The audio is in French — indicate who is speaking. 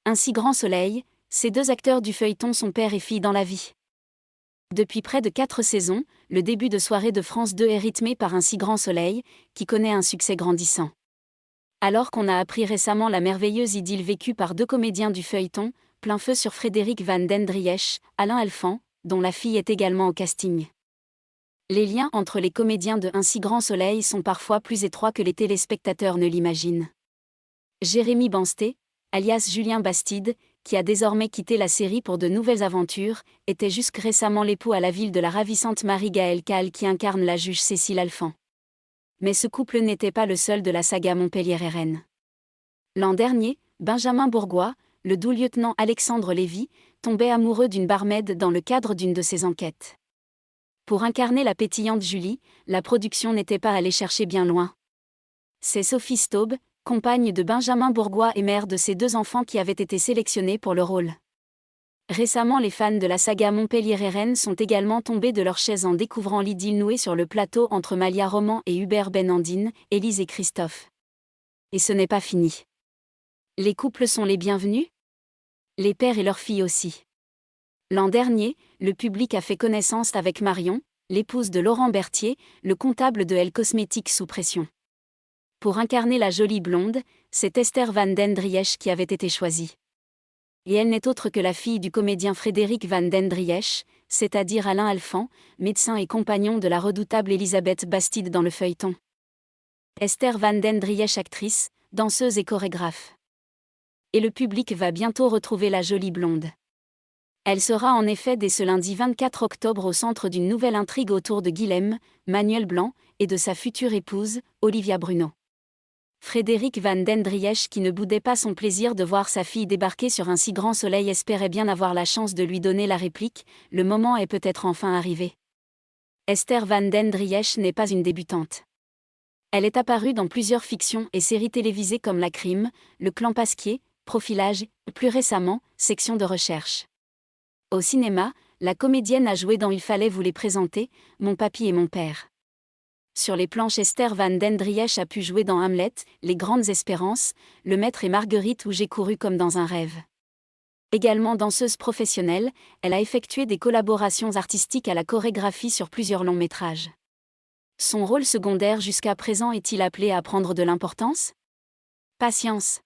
Speaker 1: Un si grand soleil, ces deux acteurs du feuilleton sont père et fille dans la vie. Depuis près de 4 saisons, le début de soirée de France 2 est rythmé par Un si grand soleil, qui connaît un succès grandissant. Alors qu'on a appris récemment la merveilleuse idylle vécue par deux comédiens du feuilleton, plein feu sur Frédéric Van den Driesch, Alain Alphand, dont la fille est également au casting. Les liens entre les comédiens de Un si grand soleil sont parfois plus étroits que les téléspectateurs ne l'imaginent. Jérémy Bansté, alias Julien Bastide, qui a désormais quitté la série pour de nouvelles aventures, était jusque récemment l'époux à la ville de la ravissante Marie-Gaëlle Calle qui incarne la juge Cécile Alphand. Mais ce couple n'était pas le seul de la saga Montpellier-RN. L'an dernier, Benjamin Bourgois, le doux lieutenant Alexandre Lévy, tombait amoureux d'une barmaid dans le cadre d'une de ses enquêtes. Pour incarner la pétillante Julie, la production n'était pas allée chercher bien loin. C'est Sophie Staub, compagne de Benjamin Bourgois et mère de ses 2 enfants qui avait été sélectionnée pour le rôle. Récemment, les fans de la saga Montpellier-RN sont également tombés de leur chaise en découvrant l'idylle nouée sur le plateau entre Malia Roman et Hubert Benandine, Élise et Christophe. Et ce n'est pas fini. Les couples sont les bienvenus? Les pères et leurs filles aussi. L'an dernier, le public a fait connaissance avec Marion, l'épouse de Laurent Berthier, le comptable de Elle Cosmétiques sous pression. Pour incarner la jolie blonde, c'est Esther Van den Driesch qui avait été choisie. Et elle n'est autre que la fille du comédien Frédéric Van den Driesch, c'est-à-dire Alain Alphand, médecin et compagnon de la redoutable Elisabeth Bastide dans le feuilleton. Esther Van den Driesch, actrice, danseuse et chorégraphe. Et le public va bientôt retrouver la jolie blonde. Elle sera en effet dès ce lundi 24 octobre au centre d'une nouvelle intrigue autour de Guilhem, Manuel Blanc, et de sa future épouse, Olivia Bruno. Frédéric Van den Driesch, qui ne boudait pas son plaisir de voir sa fille débarquer sur un si grand soleil, espérait bien avoir la chance de lui donner la réplique « Le moment est peut-être enfin arrivé ». Esther Van den Driesch n'est pas une débutante. Elle est apparue dans plusieurs fictions et séries télévisées comme La Crime, Le Clan Pasquier, Profilage, plus récemment, Section de recherche. Au cinéma, la comédienne a joué dans Il fallait vous les présenter, Mon papy et mon père. Sur les planches, Esther Van den Driesch a pu jouer dans Hamlet, Les Grandes Espérances, Le Maître et Marguerite ou J'ai couru comme dans un rêve. Également danseuse professionnelle, elle a effectué des collaborations artistiques à la chorégraphie sur plusieurs longs métrages. Son rôle secondaire jusqu'à présent est-il appelé à prendre de l'importance? Patience.